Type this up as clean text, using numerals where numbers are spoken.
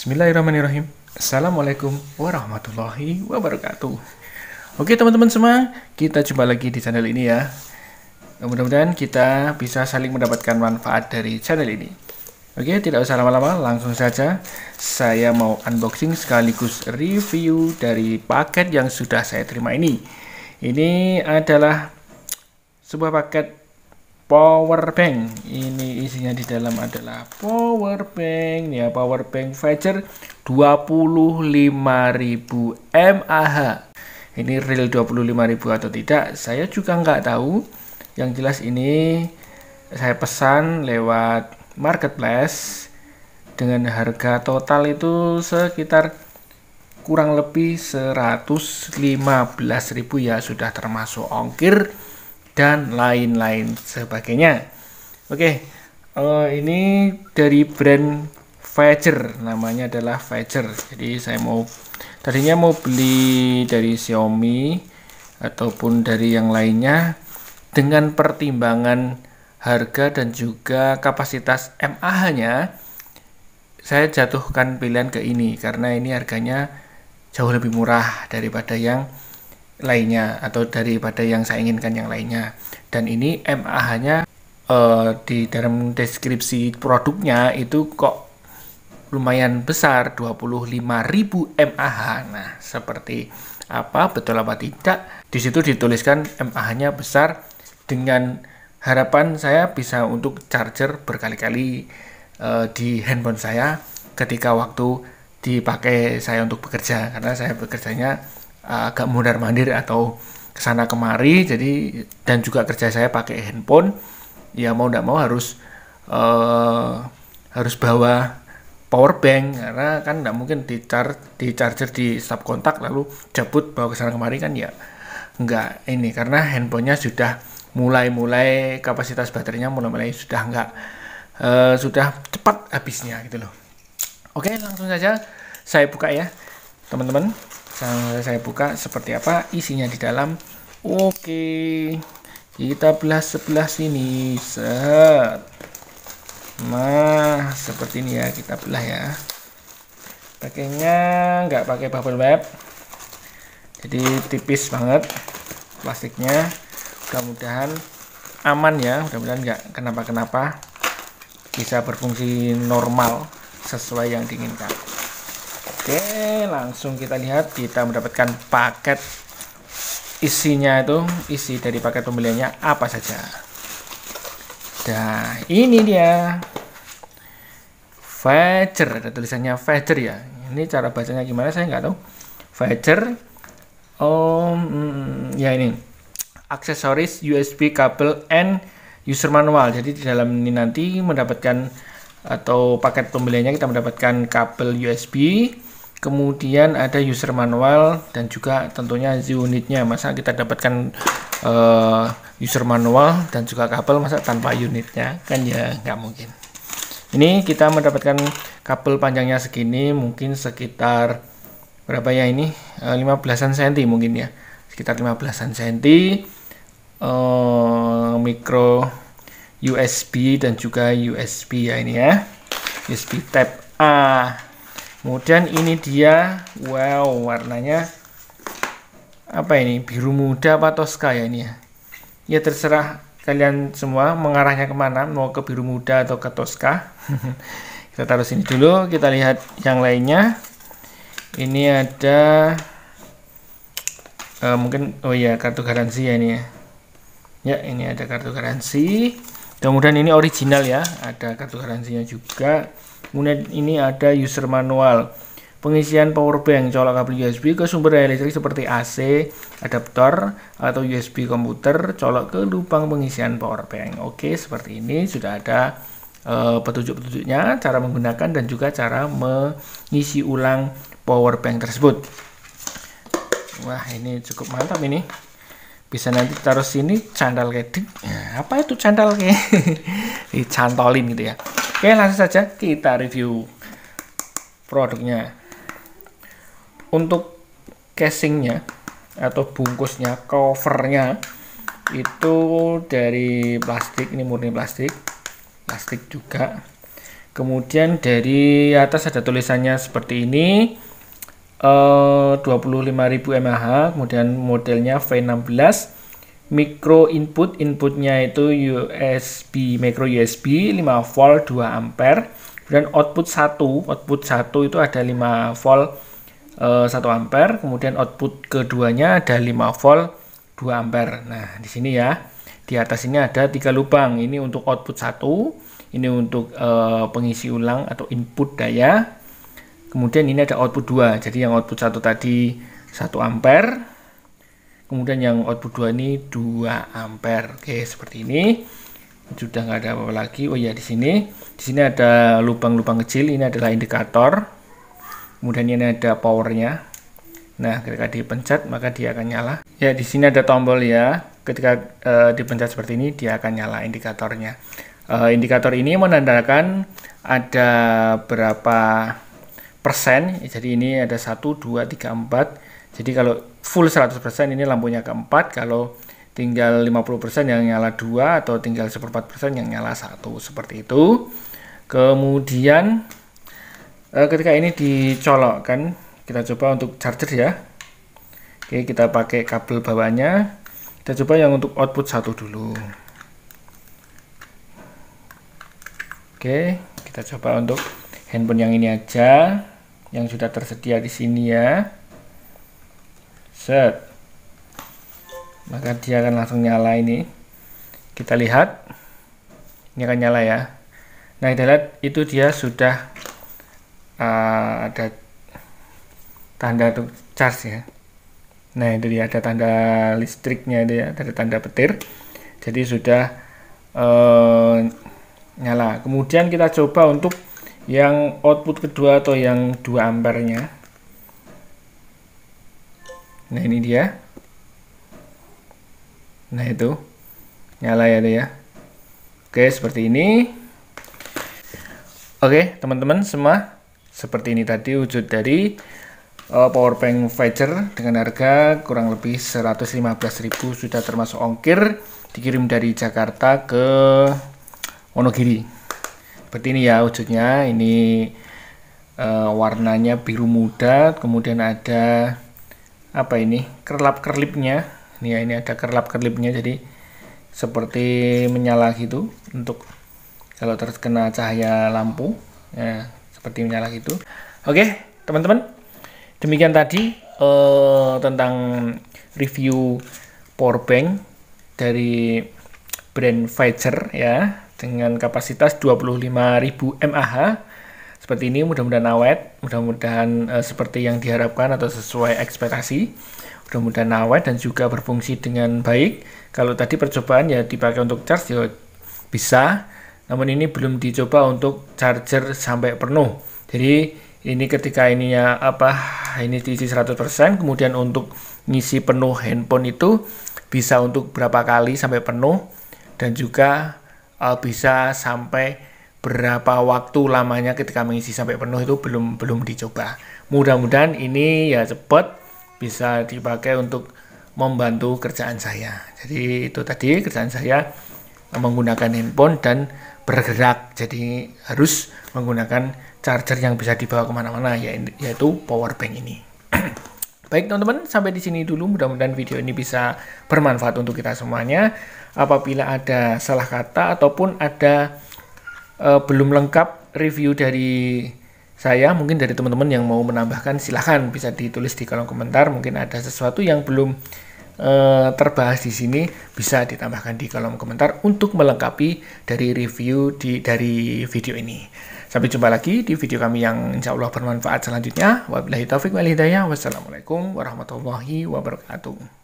Bismillahirrahmanirrahim. Assalamualaikum warahmatullahi wabarakatuh. Oke teman-teman semua, kita jumpa lagi di channel ini ya. Mudah-mudahan kita bisa saling mendapatkan manfaat dari channel ini. Oke, tidak usah lama-lama, langsung saja saya mau unboxing sekaligus review dari paket yang sudah saya terima ini. Ini adalah sebuah paket power bank. Ini isinya di dalam adalah power bank ya, power bank Fager 25.000 mAh. Ini real 25.000 atau tidak, saya juga nggak tahu. Yang jelas ini saya pesan lewat marketplace dengan harga total itu sekitar kurang lebih 115.000 ya, sudah termasuk ongkir dan lain-lain sebagainya. Oke, ini dari brand Fager, namanya adalah Fager. Jadi saya tadinya mau beli dari Xiaomi ataupun dari yang lainnya, dengan pertimbangan harga dan juga kapasitas mAh-nya, saya jatuhkan pilihan ke ini karena ini harganya jauh lebih murah daripada yang lainnya atau daripada yang saya inginkan yang lainnya. Dan ini mAh-nya di dalam deskripsi produknya itu kok lumayan besar, 25.000 mAh. Nah, seperti apa, betul apa tidak? Di situ dituliskan mAh-nya besar, dengan harapan saya bisa untuk charger berkali-kali di handphone saya ketika waktu dipakai saya untuk bekerja, karena saya bekerjanya agak mundar-mandir atau kesana kemari, jadi dan juga kerja saya pakai handphone, ya mau tidak mau harus bawa power bank, karena kan tidak mungkin di charger di stop kontak lalu cabut bawa kesana kemari, kan ya enggak ini, karena handphonenya sudah mulai kapasitas baterainya mulai sudah enggak sudah cepat habisnya gitu loh. Oke, langsung saja saya buka ya teman-teman. Saya buka seperti apa isinya di dalam. Oke, kita belah sebelah sini. Set. Nah, seperti ini ya, kita belah ya. Pakainya nggak pakai bubble wrap, jadi tipis banget plastiknya. Mudah-mudahan aman ya, mudah-mudahan nggak kenapa-kenapa, bisa berfungsi normal sesuai yang diinginkan. Oke, langsung kita lihat, kita mendapatkan paket isinya itu, isi dari paket pembeliannya apa saja. Nah, ini dia Fager, ada tulisannya Fager ya. Ini cara bacanya gimana saya nggak tahu. Fager, ya ini aksesoris USB kabel and user manual. Jadi di dalam ini nanti mendapatkan, atau paket pembeliannya kita mendapatkan kabel USB, kemudian ada user manual, dan juga tentunya unitnya. Masa kita dapatkan user manual dan juga kabel, masa tanpa unitnya, kan ya nggak mungkin. Ini kita mendapatkan kabel panjangnya segini, mungkin sekitar berapa ya ini, 15-an cm mungkin ya, sekitar 15-an cm, micro USB dan juga USB ya, ini ya, USB Type A. Kemudian ini dia, wow, warnanya apa ini, biru muda apa Tosca ya ini ya. Ya terserah kalian semua mengarahnya kemana, mau ke biru muda atau ke Tosca. Kita taruh sini dulu, kita lihat yang lainnya. Ini ada mungkin, oh ya, kartu garansi ya ini ya. Ya, ini ada kartu garansi. Kemudian ini original ya, ada kartu garansinya juga. Kemudian ini ada user manual, pengisian power bank, colok kabel USB ke sumber daya listrik seperti AC, adaptor, atau USB komputer, colok ke lubang pengisian power bank. Oke, seperti ini sudah ada petunjuk-petunjuknya, cara menggunakan dan juga cara mengisi ulang power bank tersebut. Wah, ini cukup mantap ini. Bisa nanti taruh sini, candal kayak apa itu candal kayak dicantolin gitu ya. Oke, langsung saja kita review produknya. Untuk casingnya atau bungkusnya, covernya itu dari plastik, ini murni plastik juga. Kemudian dari atas ada tulisannya seperti ini, 25.000 mAh, kemudian modelnya V16, micro input, inputnya itu USB, micro USB 5 volt 2 ampere, kemudian output 1 itu ada 5 volt 1 ampere, kemudian output keduanya ada 5 volt 2 ampere. Nah, di sini ya, di atas ini ada 3 lubang, ini untuk output 1, ini untuk pengisi ulang atau input daya. Kemudian ini ada output 2. Jadi yang output 1 tadi 1 ampere. Kemudian yang output 2 ini 2 ampere. Oke, seperti ini. Sudah nggak ada apa-apa lagi. Oh ya, di sini ada lubang-lubang kecil. Ini adalah indikator. Kemudian ini ada powernya. Nah, ketika dipencet maka dia akan nyala. Ya, di sini ada tombol ya. Ketika dipencet seperti ini dia akan nyala indikatornya. Indikator ini menandakan ada berapa persen. Jadi ini ada 1, 2, 3, 4. Jadi kalau full 100% ini lampunya keempat. Kalau tinggal 50% yang nyala 2, atau tinggal 1/4% yang nyala 1, seperti itu. Kemudian ketika ini dicolokkan, kita coba untuk charger ya. Oke, kita pakai kabel bawahnya. Kita coba yang untuk output 1 dulu. Oke, kita coba untuk handphone yang ini aja, yang sudah tersedia di sini ya. Set. Maka dia akan langsung nyala ini. Kita lihat. Ini akan nyala ya. Nah, kita lihat itu dia sudah ada tanda untuk charge ya. Nah, itu dia ada tanda listriknya itu ya, ada tanda petir. Jadi sudah nyala. Kemudian kita coba untuk yang output kedua atau yang 2 ampernya. Nah, ini dia. Nah, itu nyala ya, itu ya. Oke, seperti ini. Oke, teman-teman semua, seperti ini tadi wujud dari powerbank Fajar dengan harga kurang lebih 115.000, sudah termasuk ongkir, dikirim dari Jakarta ke Wonogiri. Seperti ini ya wujudnya. Ini warnanya biru muda, kemudian ada apa ini, kerlap-kerlipnya. Ini ya, ini ada kerlap-kerlipnya, jadi seperti menyala gitu untuk kalau terkena cahaya lampu ya, seperti menyala gitu. Oke, teman-teman, demikian tadi tentang review powerbank dari brand Fajar ya, dengan kapasitas 25.000 mAh. Seperti ini, mudah-mudahan awet, mudah-mudahan seperti yang diharapkan atau sesuai ekspektasi. Mudah-mudahan awet dan juga berfungsi dengan baik. Kalau tadi percobaan ya dipakai untuk charge ya bisa, namun ini belum dicoba untuk charger sampai penuh. Jadi ini ketika ininya ini diisi 100%, kemudian untuk ngisi penuh handphone itu bisa untuk berapa kali sampai penuh, dan juga bisa sampai berapa waktu lamanya ketika mengisi sampai penuh itu belum dicoba. Mudah-mudahan ini ya cepat bisa dipakai untuk membantu kerjaan saya. Jadi itu tadi kerjaan saya menggunakan handphone dan bergerak, jadi harus menggunakan charger yang bisa dibawa kemana-mana, yaitu powerbank ini. Baik teman-teman, sampai di sini dulu. Mudah-mudahan video ini bisa bermanfaat untuk kita semuanya. Apabila ada salah kata ataupun ada belum lengkap review dari saya, mungkin dari teman-teman yang mau menambahkan, silahkan bisa ditulis di kolom komentar. Mungkin ada sesuatu yang belum terbahas di sini, bisa ditambahkan di kolom komentar untuk melengkapi dari review dari video ini. Sampai jumpa lagi di video kami yang insya Allah bermanfaat selanjutnya. Wabillahi taufiq wal hidayah. Wassalamualaikum warahmatullahi wabarakatuh.